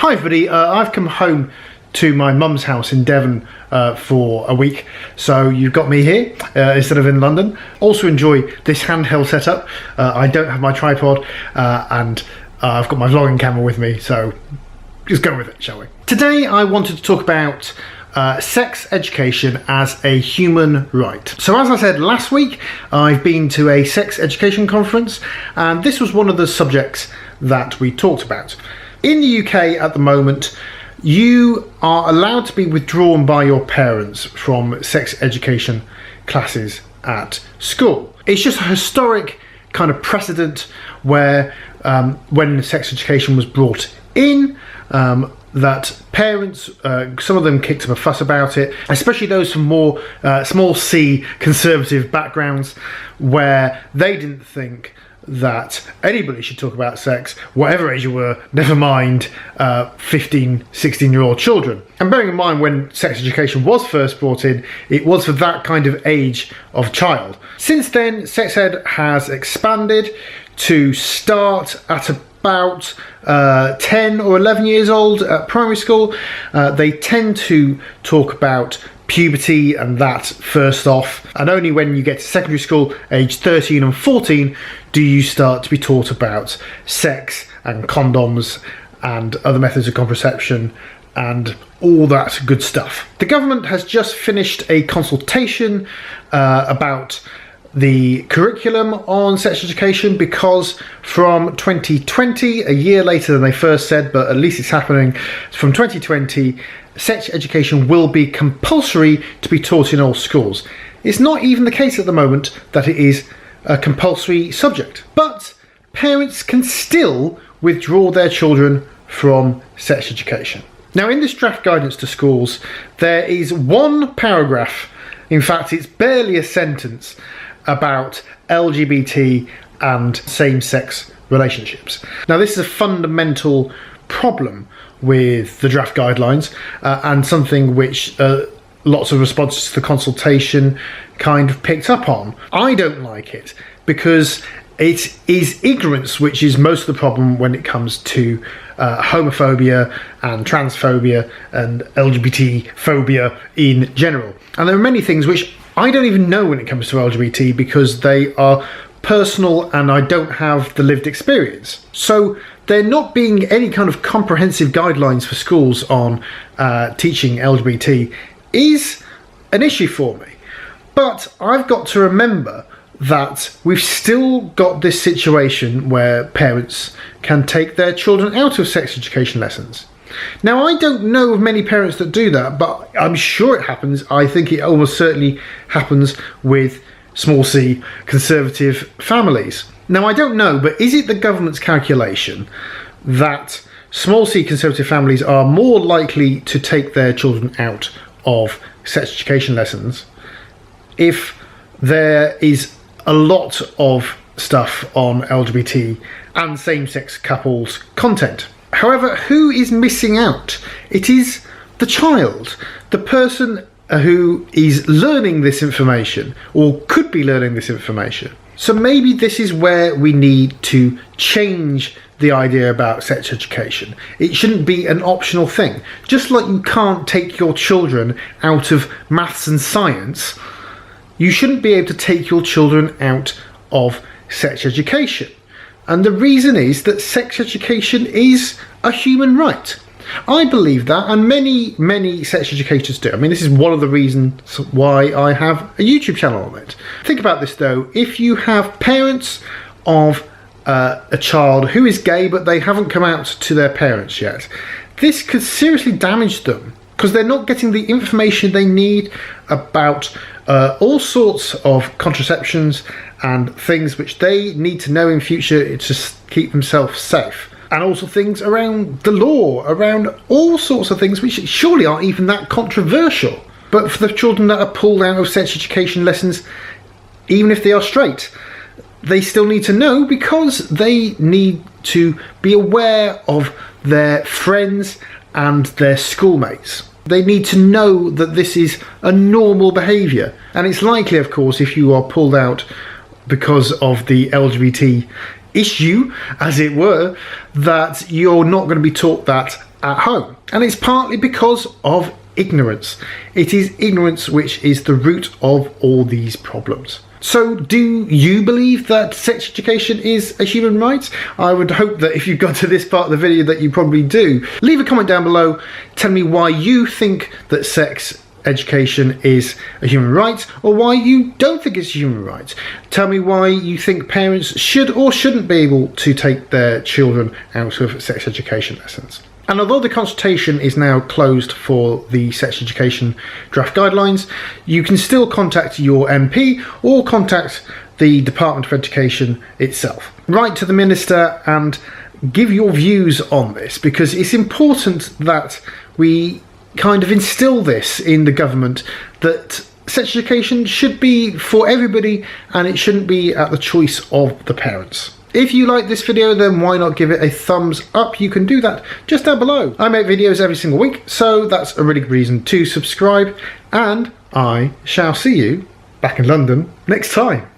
Hi everybody, I've come home to my mum's house in Devon for a week, so you've got me here instead of in London. Also enjoy this handheld setup. I don't have my tripod and I've got my vlogging camera with me, so just go with it, shall we? Today I wanted to talk about sex education as a human right. So as I said last week, I've been to a sex education conference and this was one of the subjects that we talked about. In the UK at the moment, you are allowed to be withdrawn by your parents from sex education classes at school. It's just a historic kind of precedent where when sex education was brought in, that parents, some of them kicked up a fuss about it, especially those from more small c conservative backgrounds, where they didn't think that anybody should talk about sex, whatever age you were, never mind 15, 16-year-old children. And bearing in mind when sex education was first brought in, it was for that kind of age of child. Since then, sex ed has expanded to start at about 10 or 11 years old at primary school. They tend to talk about puberty and that first off, and only when you get to secondary school, age 13 and 14, do you start to be taught about sex and condoms and other methods of contraception and all that good stuff. The government has just finished a consultation about the curriculum on sex education, because from 2020, a year later than they first said, but at least it's happening, from 2020, sex education will be compulsory to be taught in all schools. It's not even the case at the moment that it is a compulsory subject, but parents can still withdraw their children from sex education. Now, in this draft guidance to schools, there is one paragraph, in fact it's barely a sentence, about LGBT and same-sex relationships. Now, this is a fundamental problem with the draft guidelines and something which lots of responses to the consultation kind of picked up on. I don't like it because it is ignorance which is most of the problem when it comes to homophobia and transphobia and LGBT phobia in general. And there are many things which I don't even know when it comes to LGBT because they are personal and I don't have the lived experience. So there not being any kind of comprehensive guidelines for schools on teaching LGBT is an issue for me. But I've got to remember that we've still got this situation where parents can take their children out of sex education lessons. Now, I don't know of many parents that do that, but I'm sure it happens. I think it almost certainly happens with small c conservative families. Now, I don't know, but is it the government's calculation that small c conservative families are more likely to take their children out of sex education lessons if there is a lot of stuff on LGBT and same-sex couples content? However, who is missing out? It is the child, the person who is learning this information or could be learning this information. So maybe this is where we need to change the idea about sex education. It shouldn't be an optional thing. Just like you can't take your children out of maths and science, you shouldn't be able to take your children out of sex education. And the reason is that sex education is a human right. I believe that, and many sex educators do. I mean, this is one of the reasons why I have a YouTube channel on it. Think about this though, if you have parents of a child who is gay but they haven't come out to their parents yet, this could seriously damage them because they're not getting the information they need about all sorts of contraceptions and things which they need to know in future to keep themselves safe. And also things around the law, around all sorts of things which surely aren't even that controversial. But for the children that are pulled out of sex education lessons, even if they are straight, they still need to know because they need to be aware of their friends and their schoolmates. They need to know that this is a normal behaviour. And it's likely, of course, if you are pulled out because of the LGBT issue, as it were, that you're not going to be taught that at home. And it's partly because of ignorance. It is ignorance which is the root of all these problems. So do you believe that sex education is a human right? I would hope that if you've got to this part of the video that you probably do. Leave a comment down below, tell me why you think that sex education is a human right, or why you don't think it's a human right. Tell me why you think parents should or shouldn't be able to take their children out of sex education lessons. And although the consultation is now closed for the sex education draft guidelines, you can still contact your MP or contact the Department of Education itself. Write to the Minister and give your views on this, because it's important that we kind of instill this in the government, that sex education should be for everybody and it shouldn't be at the choice of the parents. If you like this video, then why not give it a thumbs up? You can do that just down below. I make videos every single week, so that's a really good reason to subscribe, and I shall see you back in London next time.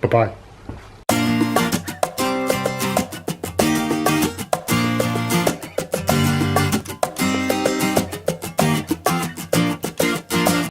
Bye bye.